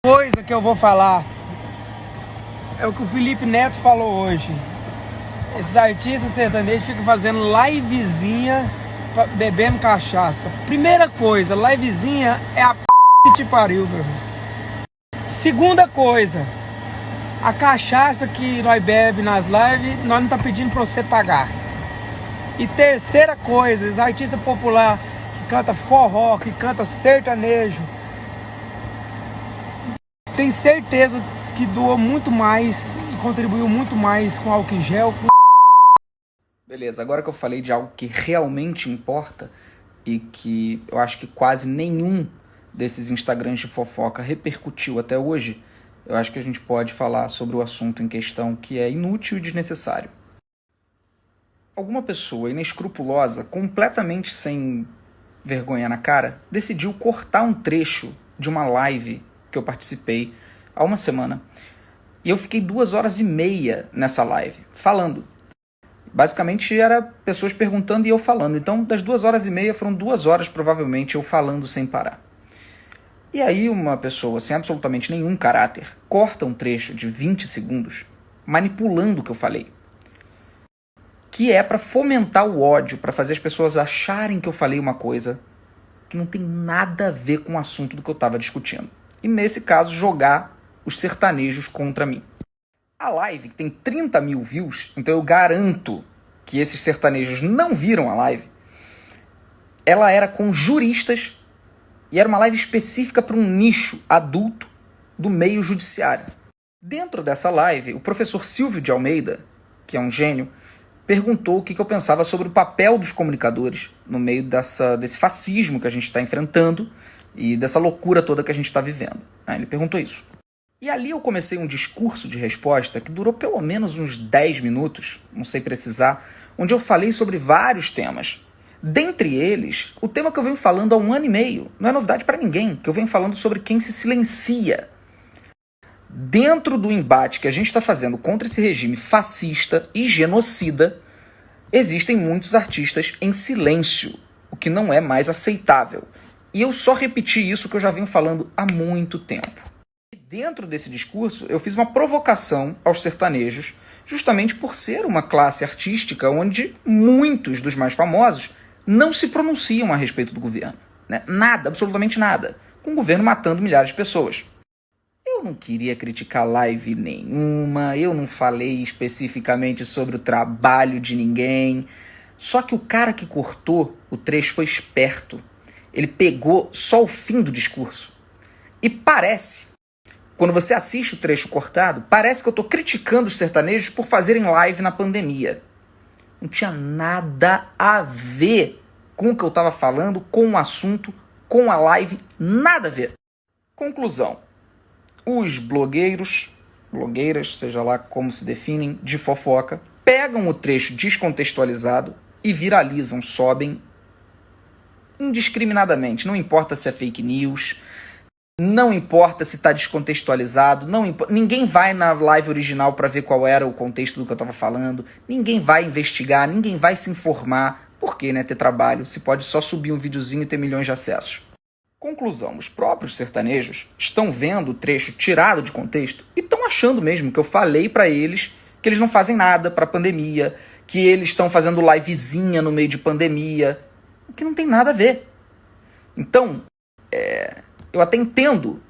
Coisa que eu vou falar é o que o Felipe Neto falou hoje. Esses artistas sertanejos ficam fazendo livezinha bebendo cachaça. Primeira coisa, livezinha é a p que te pariu, meu irmão. Segunda coisa, a cachaça que nós bebe nas lives, nós não tá pedindo pra você pagar. E terceira coisa, os artistas populares que canta forró, que canta sertanejo, tem certeza que doou muito mais e contribuiu muito mais com álcool em gel. Beleza, agora que eu falei de algo que realmente importa e que eu acho que quase nenhum desses Instagrams de fofoca repercutiu até hoje, eu acho que a gente pode falar sobre o assunto em questão, que é inútil e desnecessário. Alguma pessoa inescrupulosa, completamente sem vergonha na cara, decidiu cortar um trecho de uma live que eu participei há uma semana. E eu fiquei 2h30 nessa live, falando. Basicamente era pessoas perguntando e eu falando. Então das 2h30 foram 2 horas provavelmente eu falando sem parar. E aí uma pessoa sem absolutamente nenhum caráter corta um trecho de 20 segundos manipulando o que eu falei. Que é para fomentar o ódio, para fazer as pessoas acharem que eu falei uma coisa que não tem nada a ver com o assunto do que eu estava discutindo. E nesse caso jogar os sertanejos contra mim. A live tem 30 mil views, então eu garanto que esses sertanejos não viram a live. Ela era com juristas e era uma live específica para um nicho adulto do meio judiciário. Dentro dessa live, o professor Silvio de Almeida, que é um gênio, perguntou o que eu pensava sobre o papel dos comunicadores no meio desse fascismo que a gente está enfrentando e dessa loucura toda que a gente está vivendo. Ele perguntou isso. E ali eu comecei um discurso de resposta que durou pelo menos uns 10 minutos, não sei precisar, onde eu falei sobre vários temas. Dentre eles, o tema que eu venho falando há 1 ano e meio. Não é novidade para ninguém, que eu venho falando sobre quem se silencia. Dentro do embate que a gente está fazendo contra esse regime fascista e genocida, existem muitos artistas em silêncio, o que não é mais aceitável. E eu só repeti isso que eu já venho falando há muito tempo. E dentro desse discurso, eu fiz uma provocação aos sertanejos, justamente por ser uma classe artística onde muitos dos mais famosos não se pronunciam a respeito do governo. Né? Nada, absolutamente nada. Com o governo matando milhares de pessoas. Eu não queria criticar live nenhuma, eu não falei especificamente sobre o trabalho de ninguém. Só que o cara que cortou o trecho foi esperto. Ele pegou só o fim do discurso. E parece, quando você assiste o trecho cortado, parece que eu estou criticando os sertanejos por fazerem live na pandemia. Não tinha nada a ver com o que eu estava falando, com o assunto, com a live, nada a ver. Conclusão. Os blogueiras, seja lá como se definem, de fofoca, pegam o trecho descontextualizado e viralizam, sobem indiscriminadamente. Não importa se é fake news, não importa se está descontextualizado, ninguém vai na live original para ver qual era o contexto do que eu estava falando, ninguém vai investigar, ninguém vai se informar. Por que, né, ter trabalho se pode só subir um videozinho e ter milhões de acessos? Conclusão, os próprios sertanejos estão vendo o trecho tirado de contexto e estão achando mesmo que eu falei para eles que eles não fazem nada para a pandemia, que eles estão fazendo livezinha no meio de pandemia, que não tem nada a ver. Então, eu até entendo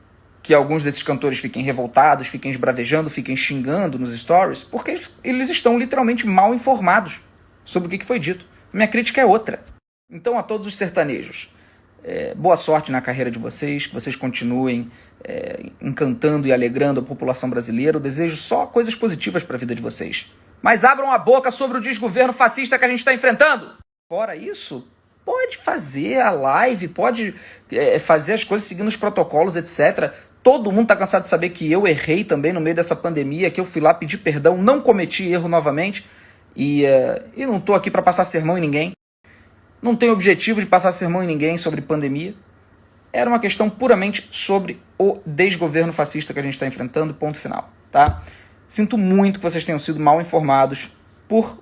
que alguns desses cantores fiquem revoltados, fiquem esbravejando, fiquem xingando nos stories, porque eles estão literalmente mal informados sobre o que foi dito. Minha crítica é outra. Então, a todos os sertanejos, boa sorte na carreira de vocês, que vocês continuem encantando e alegrando a população brasileira. Eu desejo só coisas positivas para a vida de vocês. Mas abram a boca sobre o desgoverno fascista que a gente está enfrentando. Fora isso, pode fazer a live, pode fazer as coisas seguindo os protocolos, etc. Todo mundo está cansado de saber que eu errei também no meio dessa pandemia, que eu fui lá pedir perdão, não cometi erro novamente. E não estou aqui para passar sermão em ninguém. Não tenho objetivo de passar sermão em ninguém sobre pandemia. Era uma questão puramente sobre o desgoverno fascista que a gente está enfrentando, ponto final. Tá? Sinto muito que vocês tenham sido mal informados por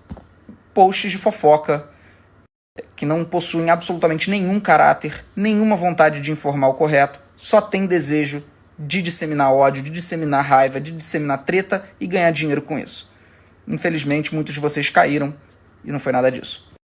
posts de fofoca que não possuem absolutamente nenhum caráter, nenhuma vontade de informar o correto, só tem desejo de disseminar ódio, de disseminar raiva, de disseminar treta e ganhar dinheiro com isso. Infelizmente, muitos de vocês caíram e não foi nada disso.